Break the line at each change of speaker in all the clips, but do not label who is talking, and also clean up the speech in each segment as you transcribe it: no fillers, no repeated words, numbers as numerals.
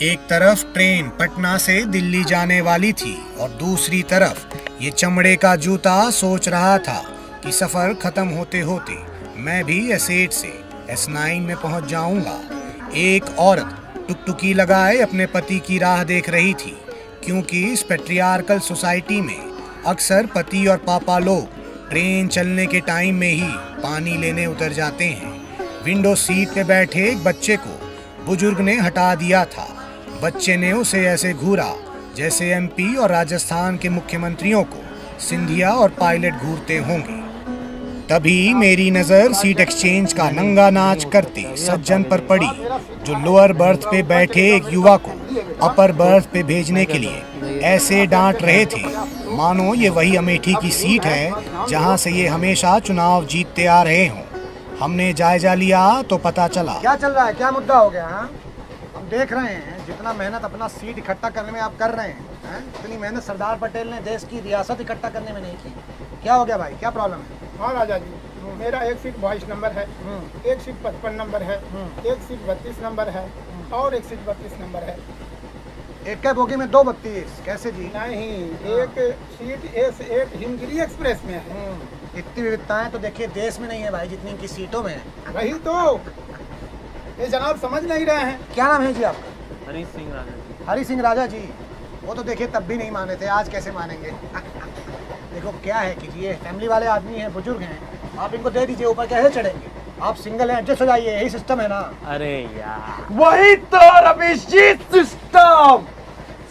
एक तरफ ट्रेन पटना से दिल्ली जाने वाली थी और दूसरी तरफ ये चमड़े का जूता सोच रहा था कि सफर खत्म होते होते मैं भी S8 से S9 में पहुंच जाऊंगा। एक औरत टुकटुकी लगाए अपने पति की राह देख रही थी, क्योंकि इस पैट्रियार्कल सोसाइटी में अक्सर पति और पापा लोग ट्रेन चलने के टाइम में ही पानी लेने उतर जाते हैं। विंडो सीट पे बैठे एक बच्चे को बुजुर्ग ने हटा दिया था। बच्चे ने उसे ऐसे घूरा जैसे MP और राजस्थान के मुख्यमंत्रियों को सिंधिया और पायलट घूरते होंगे। तभी मेरी नजर सीट एक्सचेंज का नंगा नाच करते सज्जन पर पड़ी, जो लोअर बर्थ पे बैठे एक युवा को अपर बर्थ पे भेजने के लिए ऐसे डांट रहे थे मानो ये वही अमेठी की सीट है जहां से ये हमेशा चुनाव जीतते आ रहे हों। हमने जायजा लिया तो पता चला
क्या चल रहा है, क्या मुद्दा हो गया। हाँ, हम देख रहे हैं जितना मेहनत अपना सीट इकट्ठा करने में आप कर रहे हैं, इतनी मेहनत सरदार पटेल ने देश की रियासत इकट्ठा करने में नहीं की। क्या हो गया भाई, क्या प्रॉब्लम है?
हाँ राजा जी, मेरा एक सीट 22 नंबर है, एक सीट 55 नंबर है, एक सीट 32 नंबर है और एक सीट 32 नंबर है।
एक के बोगी में 2 32 कैसे जी?
नहीं, एक सीट S8 हिमगिरी एक्सप्रेस में है।
इतनी विविधताएं तो देखिए देश में नहीं है भाई जितनी इनकी सीटों में है।
वही तो ये जनाब समझ नहीं रहे हैं।
क्या नाम है जी आपका?
हरी सिंह राजा जी।
हरी सिंह राजा जी। वो तो देखिए तब भी नहीं माने थे, आज कैसे मानेंगे? देखो क्या है कि ये फैमिली वाले आदमी हैं, बुजुर्ग हैं, आप इनको दे दीजिए, ऊपर कैसे चढ़ेंगे? आप सिंगल हैं, एडजस्ट हो जाइए, यही सिस्टम है ना।
अरे यार,
वही तो रवीश जी,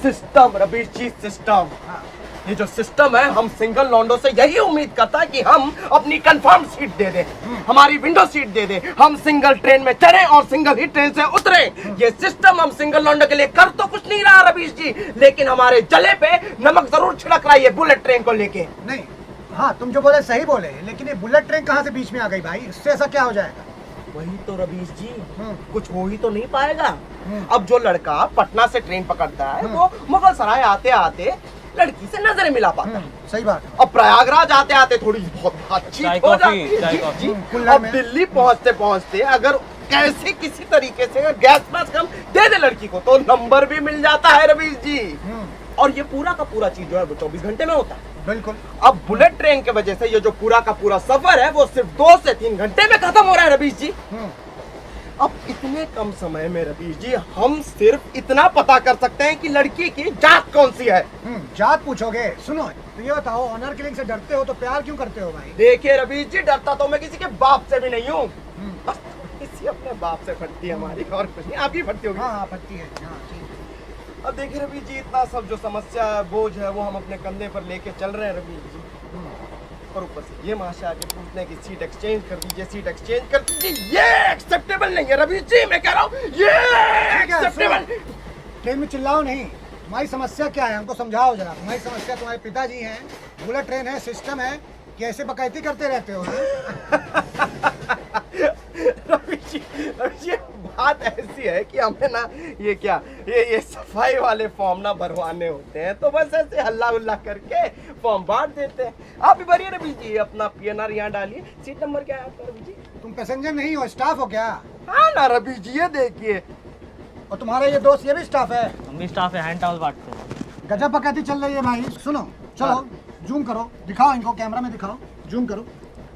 सिस्टम रवीश जी, सिस्टम। ये जो सिस्टम है, हम सिंगल लॉन्डो से यही उम्मीद करता है कि हम अपनी कंफर्म सीट दे दें, हमारी विंडो सीट दे दें, हम सिंगल ट्रेन में चढ़े और सिंगल ही ट्रेन से उतरे। ये सिस्टम हम सिंगल लॉन्डो के लिए कर तो कुछ नहीं रहा रवीश जी, लेकिन हमारे जले पे नमक जरूर छिड़क रहा है ये बुलेट ट्रेन को लेके।
नहीं, हाँ तुम जो बोले सही बोले, लेकिन ये बुलेट ट्रेन कहाँ से बीच में आ गई भाई? इससे ऐसा क्या हो जाएगा?
वही तो रवीश जी, कुछ हो ही तो नहीं पाएगा। अब जो लड़का पटना से ट्रेन पकड़ता है वो मुगल सराय आते आते लड़की से नजरें मिला पाता है।
सही बात है।
अब प्रयागराज आते आते थोड़ी बहुत बातचीत हो जाती है जी। अब दिल्ली पहुंचते पहुंचते अगर कैसे किसी तरीके से गैस पास कम दे दे लड़की को तो नंबर भी मिल जाता है रवीश जी। और ये पूरा का पूरा चीज जो है वो 24 घंटे में होता है।
बिल्कुल।
अब बुलेट ट्रेन की वजह से ये जो पूरा का पूरा सफर है वो सिर्फ 2 से 3 घंटे में खत्म हो रहा है रवीश जी। अब इतने कम समय में रवीश जी हम सिर्फ इतना पता कर सकते हैं कि लड़की की जात कौन सी है।
जात पूछोगे? सुनो तो ये बताओ, ऑनर किलिंग से डरते हो तो प्यार क्यों करते हो भाई?
देखिए रवीश जी, डरता तो मैं किसी के बाप से भी नहीं हूँ, बस किसी अपने बाप से फटती है हमारी, और कुछ नहीं। आपकी फटती होगी?
हाँ फटती है। हाँ ठीक।
अब देखिए रवीश जी, इतना सब जो समस्या है, बोझ है, वो हम अपने कंधे पर लेके चल रहे हैं रवीश जी। और ऊपर से ये माशा आके पूछने की सीट एक्सचेंज कर दीजिए, सीट एक्सचेंज कर दीजिए, ये एक्सेप्टेबल नहीं है रवीश जी, मैं कह रहा हूँ ये एक्सेप्टेबल।
ट्रेन में चिल्लाओ नहीं। तुम्हारी समस्या क्या है हमको समझाओ जरा। तुम्हारी समस्या तुम्हारे पिताजी हैं, बुलेट ट्रेन है, सिस्टम है, कि ऐसे बकैती करते रहते हो?
रवीश जी, बात ऐसी है कि हमें ना ये क्या ये सफाई वाले फॉर्म ना भरवाने होते हैं, तो बस ऐसे हल्ला उल्ला करके फॉर्म बांट देते हैं। आप भी भरिए रवीश जी, अपना PNR यहाँ डालिए। सीट नंबर क्या है आपका रवीश जी?
तुम पैसेंजर नहीं हो, स्टाफ हो क्या?
हाँ ना रवीश जी, ये देखिए।
और तुम्हारा ये दोस्त ये भी स्टाफ है?
हम भी स्टाफ है, हैंड टावल बांटते हैं।
गजब बकैती चल रही है भाई। सुनो, चलो जूम करो, दिखाओ इनको, कैमरा में दिखाओ, जूम करो।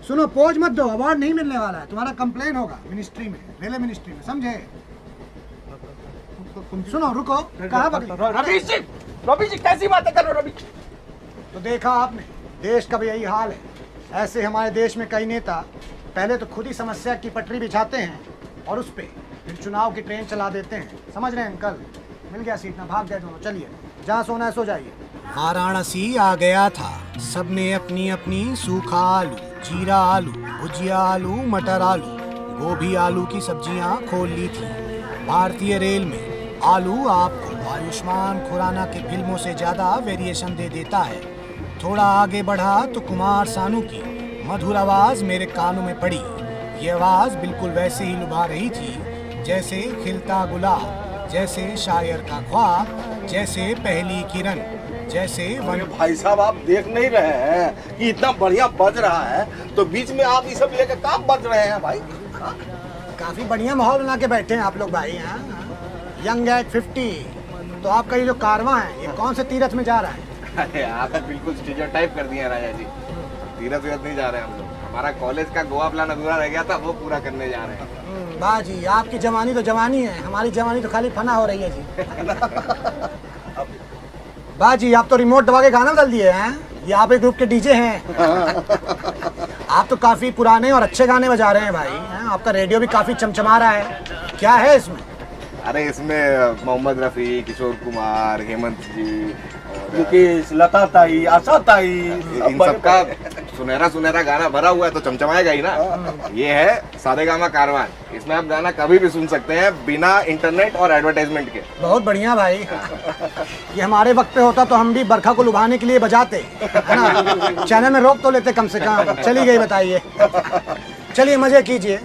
सुनो, पोज मत दो, अवार्ड नहीं मिलने वाला है, तुम्हारा कंप्लेन होगा मिनिस्ट्री में, रेलवे मिनिस्ट्री में, समझे? सुनो, रुको, कहाँ
रवीश जी कैसी बातें कर रहे हो रवीश?
तो देखा आपने, देश का भी यही हाल है। ऐसे हमारे देश में कई नेता पहले तो खुद ही समस्या की पटरी बिछाते हैं और उस पे फिर चुनाव की ट्रेन चला देते हैं। समझ रहे हैं अंकल? मिल गया सीट ना, भाग गए दोनों। चलिए, जहाँ सोना है सो जाइए।
वाराणसी आ गया था। सबने अपनी अपनी सूखा आलू, जीरा आलू, भुजिया आलू, मटर आलू, गोभी आलू की सब्जियां खोल ली थी। भारतीय रेल में आलू आपको आयुष्मान खुराना के फिल्मों से ज्यादा वेरिएशन दे देता है। थोड़ा आगे बढ़ा तो कुमार सानू की मधुर आवाज मेरे कानों में पड़ी। ये आवाज बिल्कुल वैसे ही लुभा रही थी जैसे खिलता गुलाब, जैसे शायर का ख्वाब, जैसे पहली किरण, जैसे
भाई साहब, आप देख नहीं रहे हैं कि इतना बढ़िया बज रहा है, तो बीच में आप ये सब लेकर काम बज रहे हैं भाई?
काफी बढ़िया माहौल बना के बैठे हैं आप लोग भाई। यहाँ यंग एट 50। तो आपका ये जो कारवां है, ये कौन से तीर्थ में जा रहा है?
अरे आप बिल्कुल स्टीरियोटाइप कर दिए हैं राजा जी। तीरथ वीरथ नहीं जा रहे हम लोग। हमारा कॉलेज का गोवा प्लान अधूरा रह गया था, वो पूरा करने जा रहे हैं।
वाह जी, आपकी जवानी तो जवानी है, हमारी जवानी तो खाली फना हो रही है जी। वाह जी, आप तो रिमोट दबा के गाना डाल दिए हैं। ये आप एक ग्रुप के डीजे हैं। आप तो काफी पुराने और अच्छे गाने बजा रहे हैं भाई, हैं? आपका रेडियो भी काफी चमचमा रहा है। क्या है इसमें?
अरे इसमें मोहम्मद रफ़ी, किशोर कुमार, हेमंत जी,
मुकेश, लता ताई, आशा ताई,
इन सबका सुनहरा गाना भरा हुआ है, तो चमचमाएगा ही ना। ये है सारेगामा कारवां। इसमें आप गाना कभी भी सुन सकते हैं बिना इंटरनेट और एडवर्टाइजमेंट के।
बहुत बढ़िया भाई। ये हमारे वक्त पे होता तो हम भी बरखा को लुभाने के लिए बजाते, है ना? चैनल में रोक तो लेते कम से कम। चली गई बताइए। चलिए मजे कीजिए।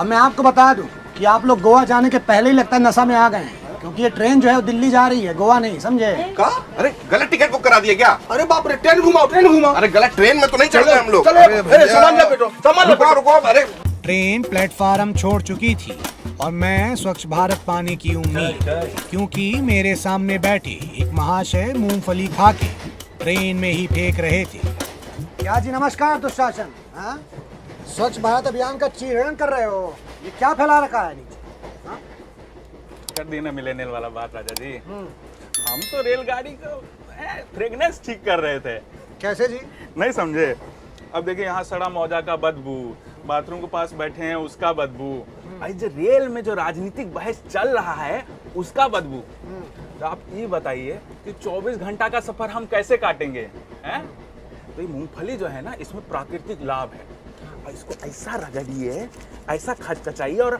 अब मैं आपको बता दूं कि आप लोग गोवा जाने के पहले ही लगता है नशा में आ गए हैं, क्योंकि ये ट्रेन जो है वो दिल्ली जा रही है, गोवा नहीं, समझे?
का? अरे गलत टिकट बुक करा दिया क्या?
अरे बाप रे, ट्रेन घुमाओ।
अरे गलत ट्रेन में तो नहीं चल रहे हम लोग।
चलो, अरे सामान लो बेटो, सामान लो बेटो।
रुको। अरे
ट्रेन प्लेटफार्म छोड़ चुकी थी और मैं स्वच्छ भारत पाने की उम्मीद, क्योंकि मेरे सामने बैठे एक महाशय मूंगफली खा के ट्रेन में ही फेंक रहे थे।
क्या जी, नमस्कार दुशासन। हाँ, स्वच्छ भारत अभियान का चीरण कर रहे हो, ये क्या फैला रखा है नीचे?
कर देना मिलेनियल वाला बात राजा जी। हम तो रेलगाड़ी का फ्रेगनेंस ठीक कर रहे थे।
कैसे जी?
नहीं समझे? अब देखिए, यहाँ सड़ा मौजा का बदबू, बाथरूम के पास बैठे हैं उसका बदबू, आज जो रेल में जो राजनीतिक बहस चल रहा है उसका बदबू। तो आप ये बताइए कि 24 घंटा का सफर हम कैसे काटेंगे, हैं? तो ये मूंगफली जो है ना, इसमें प्राकृतिक लाभ है, और इसको ऐसा रगड़िए, ऐसा खचखचाइए, और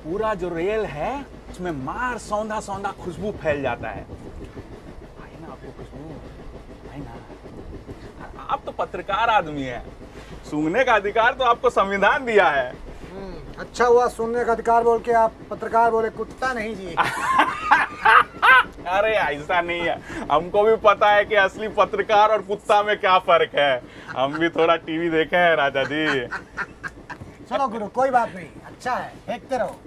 पूरा जो रेल है उसमें मार सौंधा सौंधा खुशबू फैल जाता है। आई ना आपको खुशबू? आई ना? आप तो पत्रकार आदमी है, सूंघने का अधिकार तो आपको संविधान दिया है।
अच्छा हुआ सुनने का अधिकार बोल के आप पत्रकार बोले, कुत्ता नहीं जी।
अरे ऐसा नहीं है, हमको भी पता है कि असली पत्रकार और कुत्ता में क्या फर्क है। हम भी थोड़ा टीवी देखे हैं राजा जी।
चलो गुरु, कोई बात नहीं, अच्छा है, फेंकते रहो।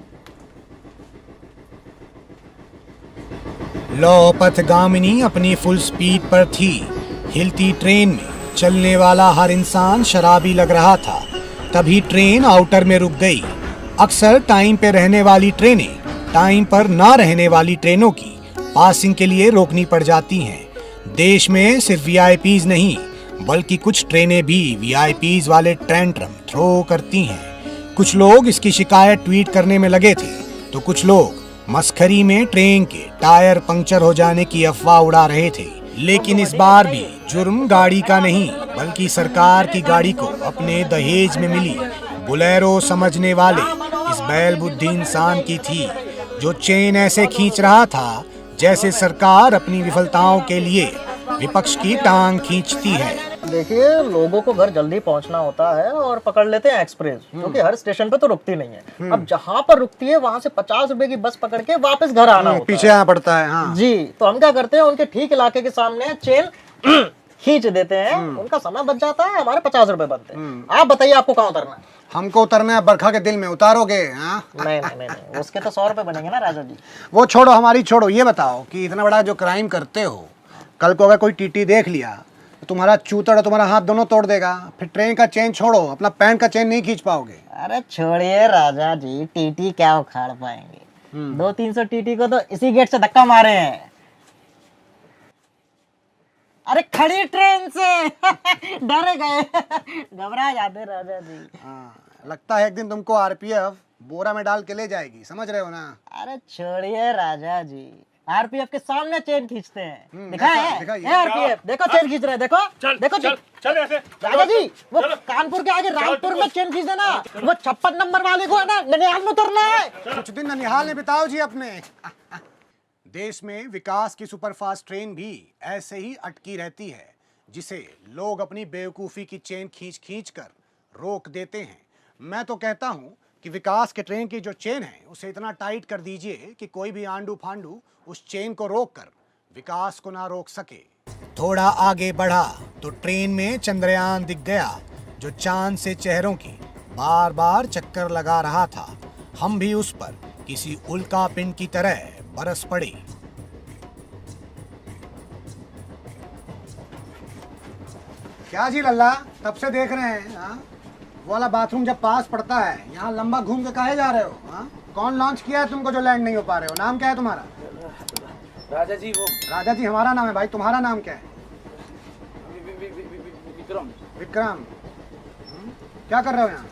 लौ पथगामिनी अपनी फुल स्पीड पर थी। हिलती ट्रेन में चलने वाला हर इंसान शराबी लग रहा था। तभी ट्रेन आउटर में रुक गई। अक्सर टाइम पे रहने वाली ट्रेनें टाइम पर ना रहने वाली ट्रेनों की पासिंग के लिए रोकनी पड़ जाती हैं। देश में सिर्फ वीआईपीज नहीं, बल्कि कुछ ट्रेनें भी वीआईपीज वाले टेंट्रम थ्रो करती हैं। कुछ लोग इसकी शिकायत ट्वीट करने में लगे थे, तो कुछ लोग मस्खरी में ट्रेन के टायर पंक्चर हो जाने की अफवाह उड़ा रहे थे। लेकिन इस बार भी जुर्म गाड़ी का नहीं, बल्कि सरकार की गाड़ी को अपने दहेज में मिली बुलेरो समझने वाले इस बैल बुद्धि इंसान की थी, जो चेन ऐसे खींच रहा था जैसे सरकार अपनी विफलताओं के लिए विपक्ष की टांग खींचती है।
देखिए, लोगों को घर जल्दी पहुंचना होता है और पकड़ लेते हैं एक्सप्रेस, क्योंकि हर स्टेशन पे तो रुकती नहीं है। अब जहां पर रुकती है वहां से 50 रुपए की बस पकड़ के वापस घर आना होता
पीछे आना पड़ता है। हाँ
जी, तो हम क्या करते हैं, उनके ठीक इलाके के सामने चेन खींच देते हैं, उनका समय बच जाता है, हमारे 50 रुपए बनते हैं। आप बताइए, आपको कहाँ उतरना है?
हमको उतरना है बरखा के दिल में, उतारोगे? हाँ?
नहीं, उसके तो 100 रुपए बनेंगे ना राजा जी।
वो छोड़ो, हमारी छोड़ो। ये बताओ कि इतना बड़ा जो क्राइम करते हो, कल को अगर कोई टीटी देख लिया तो तुम्हारा चूतड़ और तुम्हारा हाथ दोनों तोड़ देगा। फिर ट्रेन का चेन छोड़ो, अपना पैंट का चेन नहीं खींच पाओगे।
अरे छोड़िए राजा जी, टीटी क्या उखाड़ पाएंगे? 200-300 टीटी को तो इसी गेट से धक्का मारे हैं। अरे खड़ी ट्रेन से डर गए, घबरा जाते राजा जी।
हाँ, लगता है एक दिन तुमको आरपीएफ बोरा में डाल के ले जाएगी, समझ रहे हो ना?
अरे छोड़िए राजा जी, आरपीएफ के सामने चेन खींचते हैं। दिखा है
दिखाइए।
आरपीएफ, देखो चेन खींच रहे हैं, देखो देखो
चल ऐसे
राजा जी, वो कानपुर के आगे रामपुर में चेन खींच देना, वो 56 नंबर वाले को है ना, ननिहाल में उतरना है।
कुछ दिन ननिहाल में बिताओ जी अपने। देश में विकास की सुपरफास्ट ट्रेन भी ऐसे ही अटकी रहती है, जिसे लोग अपनी बेवकूफ़ी की चेन खींच खींच कर रोक देते हैं। मैं तो कहता हूँ कि विकास के ट्रेन की जो चेन है उसे इतना टाइट कर दीजिए कि कोई भी आंडू फांडू उस चेन को रोक कर विकास को ना रोक सके। थोड़ा आगे बढ़ा तो ट्रेन में चंद्रयान दिख गया, जो चांद से चेहरों की बार बार चक्कर लगा रहा था। हम भी उस पर
किसी उल्का पिंड की तरह बरस पड़े।
क्या जी लल्ला, तब से देख रहे हैं हाँ? वो वाला बाथरूम जब पास पड़ता है, यहाँ लंबा घूम के काहे जा रहे हो हाँ? कौन लॉन्च किया है तुमको जो लैंड नहीं हो पा रहे हो? नाम क्या है तुम्हारा?
राजा जी वो
राजा जी हमारा नाम है भाई, तुम्हारा नाम क्या है?
विक्रम
विक्रम। क्या कर रहे हो यहाँ?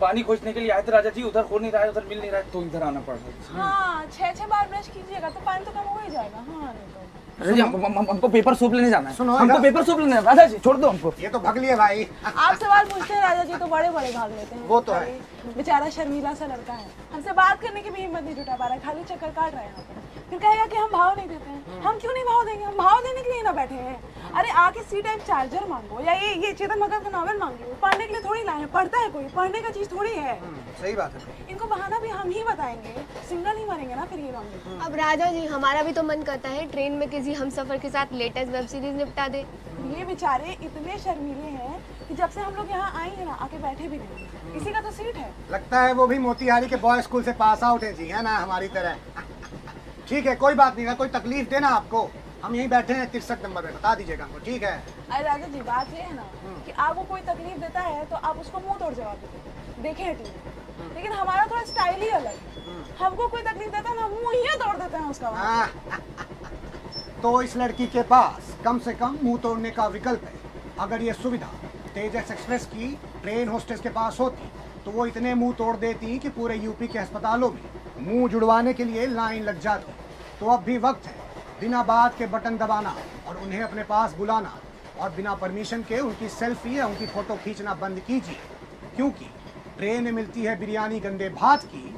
पानी खोजने के लिए आए थे राजा जी, उधर हो नहीं रहा है, उधर मिल नहीं रहा है, तो इधर आना पड़ रहा है।
हाँ, 6 बार ब्रश कीजिएगा तो पानी तो कम हो ही जाएगा। हाँ नहीं तो
राजा जी हमको पेपर सूप लेने जाना है।
सुनो,
हमको
इधर-
पेपर सूप लेने जाना है। राजा जी छोड़ दो हमको।
ये तो भग लिए भाई।
आप सवाल पूछते हैं राजा जी तो बड़े बड़े भाग लेते हैं।
वो तो है।
बेचारा शर्मीला सा लड़का है, हमसे बात करने की भी हिम्मत नहीं जुटा पा रहा है, खाली चक्कर काट रहा है यहाँ पे। फिर कहेगा कि हम भाव नहीं देते हैं। हम क्यों नहीं भाव देंगे? हम भाव देने के लिए ना बैठे हैं। अरे आके सी टाइप चार्जर मांगो या ये चेतन भगत का नॉवेल मांगो। पढ़ने के लिए थोड़ी लाए हैं, पढ़ता है कोई, पढ़ने का चीज थोड़ी है।
सही बात है।
इनको बहाना भी हम ही बताएंगे, सिंगल ही मरेंगे ना फिर ये लॉन्डे।
अब राजा जी हमारा भी तो मन करता है ट्रेन में किसी हमसफर के साथ लेटेस्ट वेब सीरीज निपटा दे।
ये बेचारे इतने शर्मीले हैं कि जब से हम लोग यहाँ आए हैं ना आके बैठे भी नहीं, किसी का तो सीट है।
लगता है वो भी मोतिहारी के बॉय स्कूल से पास आउट है जी, है ना, हमारी तरह। ठीक है, कोई बात नहीं है, कोई तकलीफ देना आपको, हम यहीं बैठे हैं 63 नंबर पे, बता दीजिएगा हमको, ठीक है?
अरे राजा जी बात ये है ना कि आपको कोई तकलीफ देता है तो आप उसको मुंह तोड़ जवाब देते देखे हैं टीवी, लेकिन हमारा थोड़ा स्टाइल ही अलग है। हमको कोई तकलीफ देता है ना मुंह ही तोड़ देते हैं उसका।
हाँ। तो इस लड़की के पास कम से कम मुंह तोड़ने का विकल्प है। अगर ये सुविधा तेजस एक्सप्रेस की ट्रेन होस्टेस के पास होती तो वो इतने मुंह तोड़ देती कि पूरे यूपी के अस्पतालों में मुंह जुड़वाने के लिए लाइन लग जाती। तो अब भी वक्त है बिना बात के बटन दबाना और उन्हें अपने पास बुलाना, और बिना परमिशन के उनकी सेल्फी या उनकी फोटो खींचना बंद कीजिए, क्योंकि ट्रेन में मिलती है बिरयानी गंदे भात की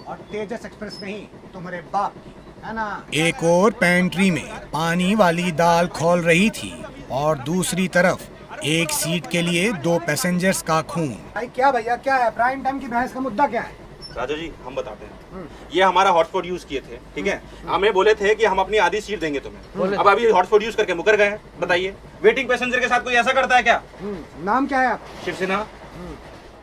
और तेजस एक्सप्रेस में ही तुम्हारे बाप की, है ना?
एक और पेंट्री में पानी वाली दाल खौल रही थी और दूसरी तरफ एक सीट के लिए 2 पैसेंजर्स का खून।
भाई क्या भैया, क्या है प्राइम टाइम की बहस का मुद्दा? क्या है?
राजा जी हम बताते हैं, ये हमारा हॉटस्पॉट यूज किए थे, ठीक है? हमें बोले थे कि हम अपनी आधी सीट देंगे तुम्हें, अब अभी हॉटस्पॉट यूज करके मुकर गए हैं। बताइए, वेटिंग पैसेंजर के साथ कोई ऐसा करता है क्या?
नाम क्या है आप?
शिवसेना।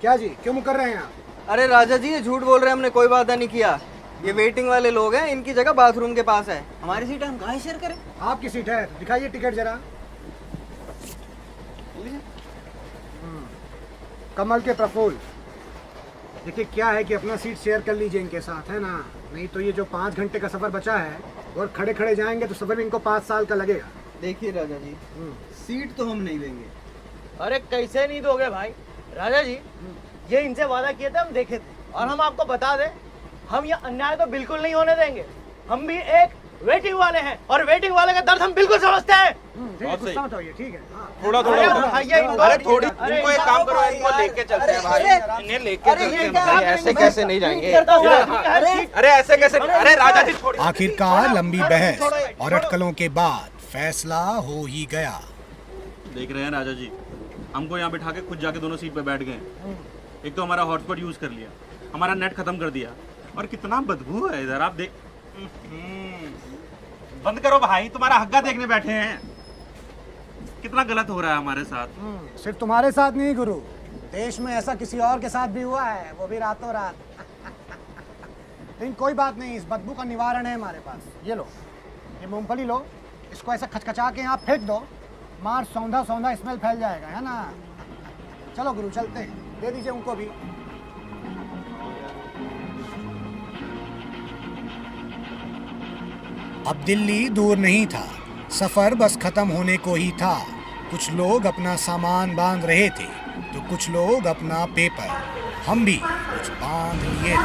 क्या जी, क्यों मुकर रहे हैं आप?
अरे राजा जी ये झूठ बोल रहे हैं, हमने कोई वादा नहीं किया। ये वेटिंग वाले लोग हैं, इनकी जगह बाथरूम के पास है, हमारी सीट है, हम कहाँ शेयर करें?
आपकी सीट है, दिखाइए टिकट जरा। कमल के प्रफुल्ल, देखिए क्या है कि अपना सीट शेयर कर लीजिए इनके साथ, है ना? नहीं तो ये जो 5 घंटे का सफर बचा है और खड़े खड़े जाएंगे तो सफर में इनको 5 साल का लगेगा।
देखिए राजा जी, सीट तो हम नहीं देंगे। अरे कैसे नहीं दोगे भाई? राजा जी ये इनसे वादा किए थे, हम देखे थे, और हम आपको बता दें हम ये अन्याय तो बिल्कुल नहीं होने देंगे। हम भी एक वेटिंग वाले हैं और वेटिंग वाले का दर्द हम बिल्कुल समझते हैं।
गुस्सा मत होइए, ठीक है? हाँ।
थोड़ा
अरे
थोड़ी इनको एक काम करो, इनको लेके चलते हैं भाई, इन्हें लेके चलते हैं भाई। ऐसे कैसे नहीं जाएंगे? अरे ऐसे कैसे? अरे राजा जी छोड़िए।
आखिरकार लंबी बहस और अटकलों के बाद फैसला हो ही गया।
देख रहे हैं राजा जी, हमको यहाँ बिठा के खुद जाके दोनों सीट पे बैठ गए। एक तो हमारा हॉटस्पॉट यूज कर लिया, हमारा नेट खत्म कर दिया, और कितना बदबू है इधर, आप देख। बंद करो भाई, तुम्हारा हग्गा देखने बैठे हैं। कितना गलत हो रहा है हमारे साथ।
सिर्फ तुम्हारे साथ नहीं गुरु, देश में ऐसा किसी और के साथ भी हुआ है, वो भी रातों रात। लेकिन कोई बात नहीं, इस बदबू का निवारण है हमारे पास। ये लो, ये मूंगफली लो, इसको ऐसा खचखचा के यहाँ फेंक दो, मार सौंधा सौंधा स्मेल फैल जाएगा, है ना? चलो गुरु चलते हैं, दे दीजिए उनको भी।
अब दिल्ली दूर नहीं था, सफर बस खत्म होने को ही था। कुछ लोग अपना सामान बांध रहे थे तो कुछ लोग अपना पेपर, हम भी कुछ बांध लिए थे।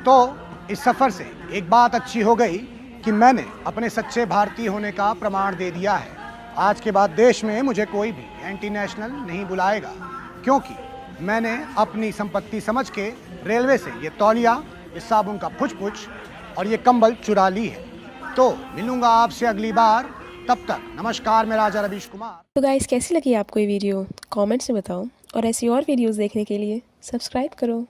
तो इस सफर से एक बात अच्छी हो गई कि मैंने अपने सच्चे भारतीय होने का प्रमाण दे दिया है। आज के बाद देश में मुझे कोई भी एंटी नेशनल नहीं बुलाएगा, क्योंकि मैंने अपनी संपत्ति समझ के रेलवे से ये तौलिया, ये साबुन का पुछ और ये कंबल चुरा ली है। तो मिलूंगा आपसे अगली बार, तब तक नमस्कार, मैं राजा रवीश कुमार।
तो गाइस कैसी लगी आपको ये वीडियो? कमेंट्स में बताओ, और ऐसी और वीडियोस देखने के लिए सब्सक्राइब करो।